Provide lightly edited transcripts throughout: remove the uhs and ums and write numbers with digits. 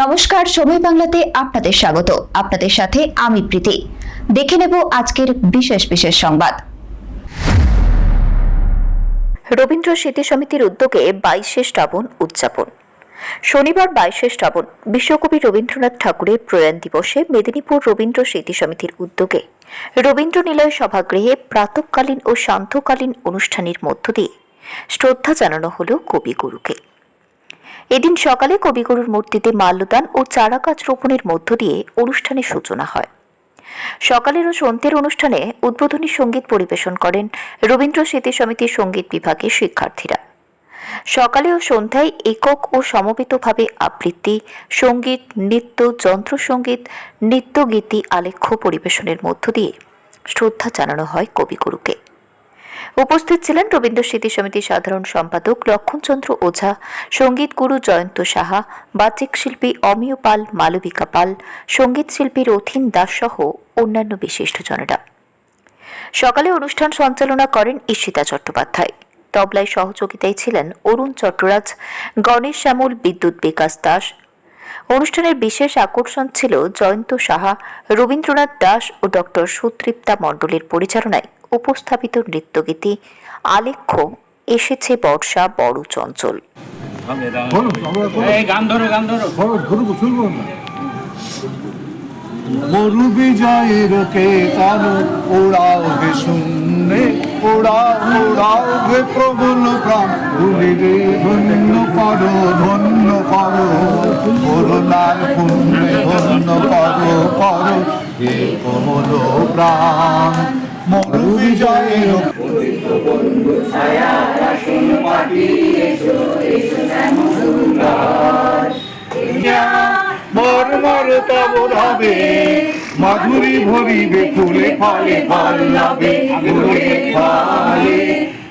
নমস্কার, সময় বাংলাতে আপনাদের স্বাগত। আপনাদের সাথে আমি প্রীতি। দেখে নেব আজকের বিশেষ বিশেষ সংবাদ। রবীন্দ্র স্মৃতি সমিতির উদ্যোগে 22শে শ্রাবণ উদযাপন। শনিবার 22শে শ্রাবণ বিশ্বকবি রবীন্দ্রনাথ ঠাকুরের প্রয়াণ দিবসে মেদিনীপুর রবীন্দ্র স্মৃতি সমিতির উদ্যোগে রবীন্দ্র নিলয় সভাগৃহে প্রাতঃকালীন ও সান্ধ্যকালীন অনুষ্ঠানের মধ্য দিয়ে শ্রদ্ধা জানানো হল কবিগুরুকে। এদিন সকালে কবিগুরুর মূর্তিতে মাল্যদান ও চারাগাছ রোপণের মধ্য দিয়ে অনুষ্ঠানের সূচনা হয়। সকালের ও সন্ধ্যের অনুষ্ঠানে উদ্বোধনী সঙ্গীত পরিবেশন করেন রবীন্দ্র স্মৃতি সমিতির সঙ্গীত বিভাগের শিক্ষার্থীরা। সকালে ও সন্ধ্যায় একক ও সমবেতভাবে আবৃত্তি, সঙ্গীত, নৃত্য, যন্ত্রসঙ্গীত, নৃত্যগীতি আলেখ্য পরিবেশনের মধ্য দিয়ে শ্রদ্ধা জানানো হয় কবিগুরুকে। উপস্থিত ছিলেন রবীন্দ্র স্মৃতি সমিতির সাধারণ সম্পাদক লক্ষণচন্দ্র ওঝা, সঙ্গীত গুরু জয়ন্ত সাহা, বাচিক শিল্পী অমিয় পাল, মালবিকা পাল, সঙ্গীত শিল্পী রথিন দাস সহ অন্যান্য বিশিষ্টজনেরা। সকালে অনুষ্ঠান সঞ্চালনা করেন ঈশিতা চট্টোপাধ্যায়। তবলায় সহযোগিতায় ছিলেন অরুণ চট্টরাজ, গণেশ শ্যামল, বিদ্যুৎ বিকাশ দাস। অনুষ্ঠানের বিশেষ আকর্ষণ ছিল জয়ন্ত সাহা, রবীন্দ্রনাথ দাস ও ডক্টর সুতৃপ্তা মণ্ডলের পরিচালনায় উপস্থাপিত নৃত্যগীতি আলেখ্য এসেছে বর্ষা বড় চঞ্চল। মরু বিজয়ের কেতন ওড়াও গে শূন্যে, ওড়াও ওড়াও গে প্রবল প্রাণ ভুলিরে ধন্য করো, ধন্য করো করুণার পুণ্যে ধন্য করো, করো হে কোমল প্রাণ। মরু বিজয়ের বন্ধু ছায়া আসুন পাটি এসো এসো শ্যামল সুন্দর মর্মর তব রবে মাধুরী ভরিবে ফুলে ফলে পল্লবে ফুলে ফলে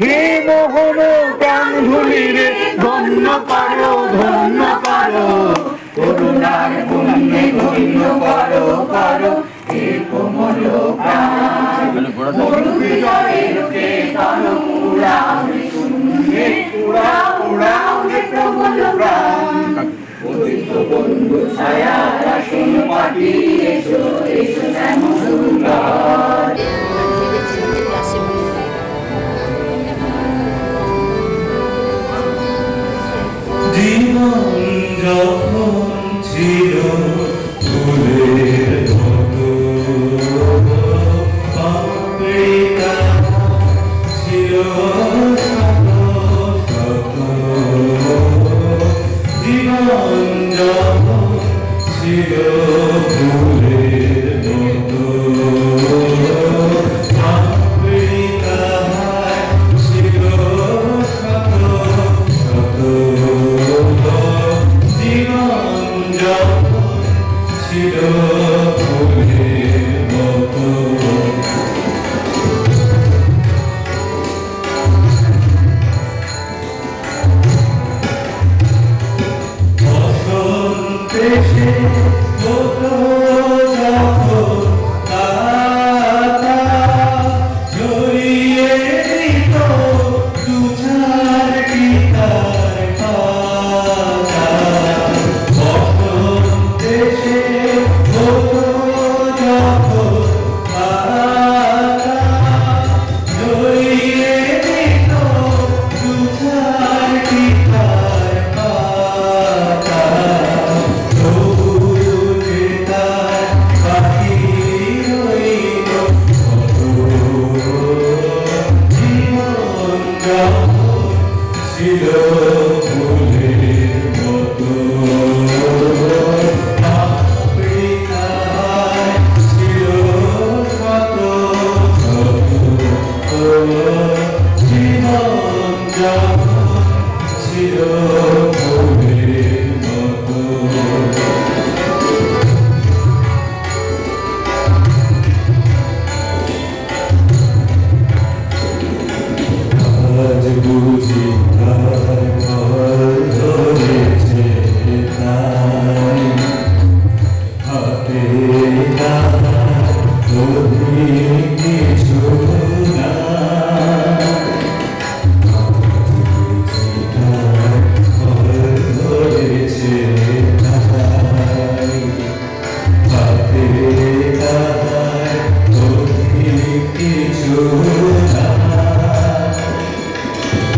হে মোহন প্রাণ ধুলিরে ধন্য করো, ধন্য করো করুণার পুণ্যে ধন্য করো, করো হে কোমল প্রাণ। মরু বিজয়ের কেতন উড়াও রে শূন্যে, উড়াও উড়াও রে প্রবল প্রাণ। বন্ধু ছায়া আসুন পাটি এসো এসো শ্যামল সুন্দর। জীবন যখন ছিল ফুলের মতো, পাপড়িটা ছিল শত শত, জীবন যখন ছিল ফুলের মতো, পাপড়িটা ছিল শত শত, জীবন যখন ছিল ফুলের মতো।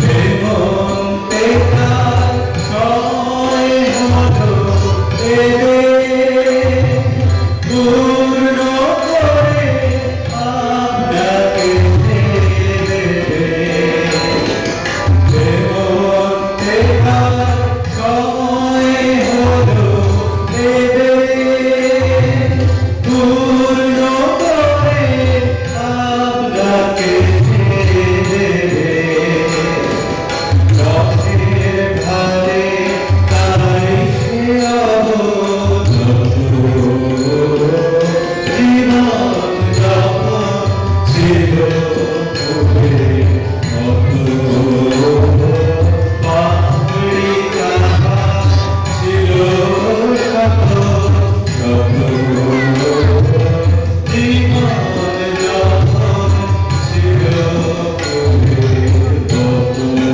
হেমন্তে তার সময় হলো এলে পূর্ণ করে আপনাকে দেবে হেমন্তে তার সময় হলো এলে পূর্ণ করে আপনাকে দেবে রথের ধারে তাই সে অবনত জীবন যখন ছিল ফুলের মতো পাপড়ি তাহা ছিল শত শত জীবন যখন ছিল ফুলের মতো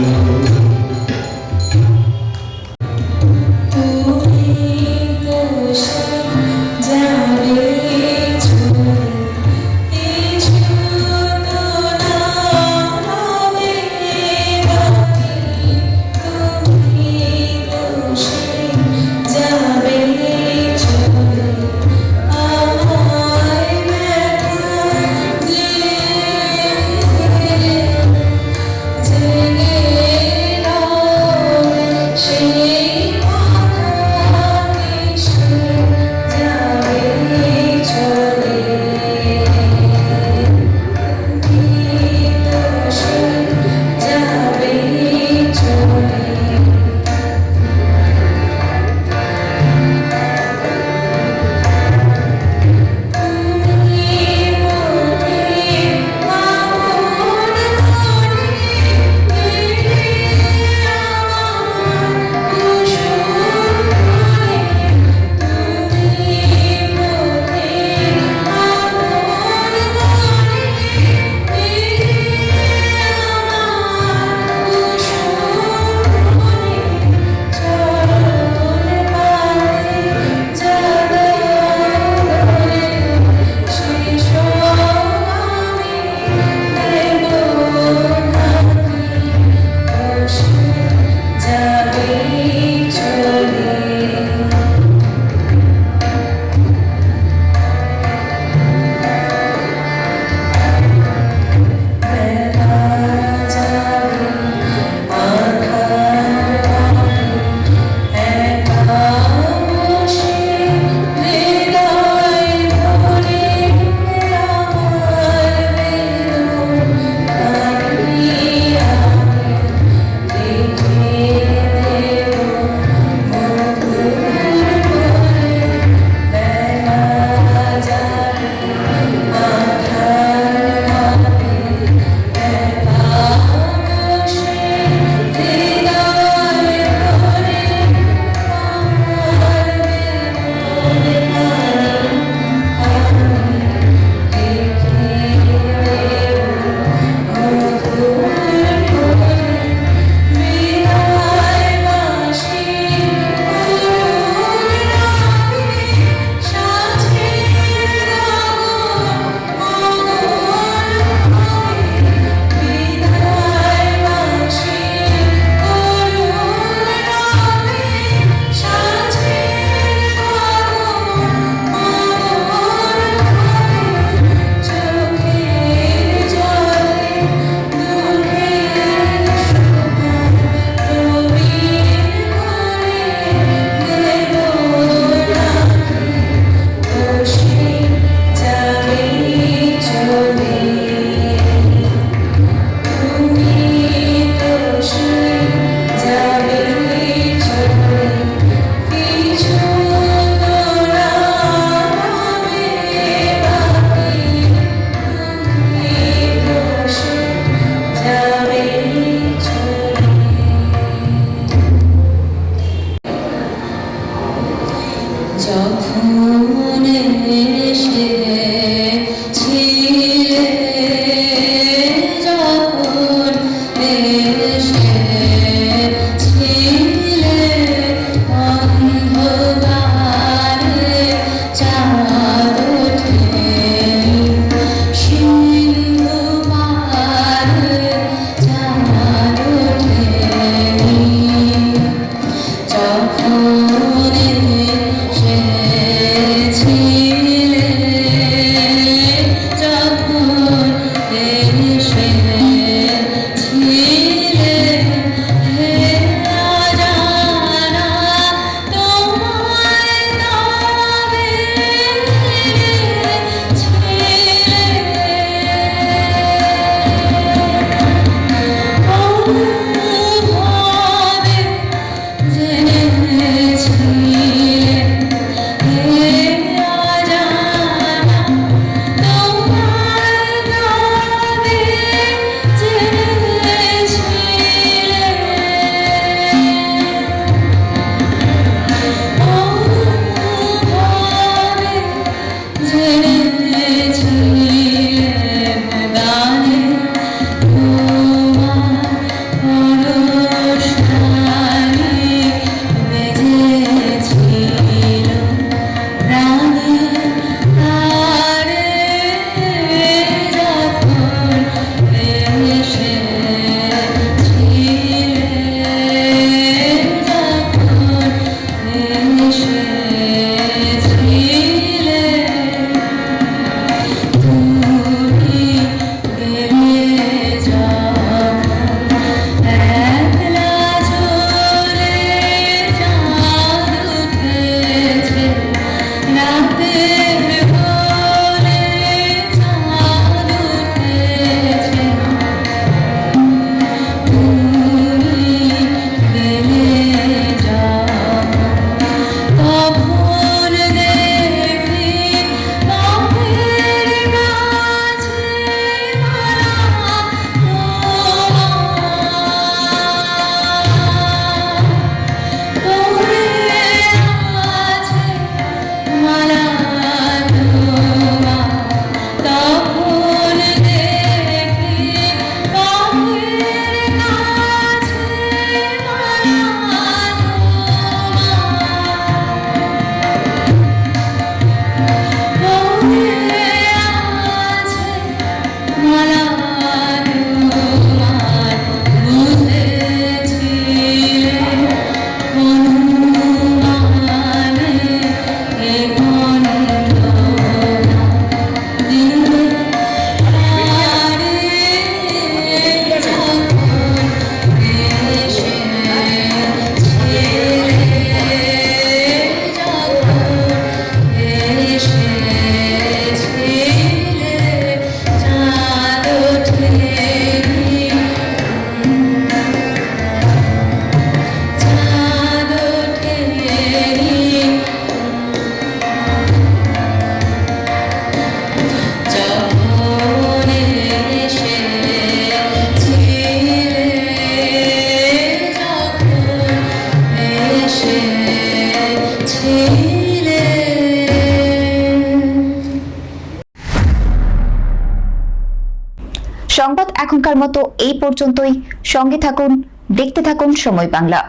সংবাদ এখনকার মতো এই পর্যন্তই। সঙ্গে থাকুন, দেখতে থাকুন সময় বাংলা।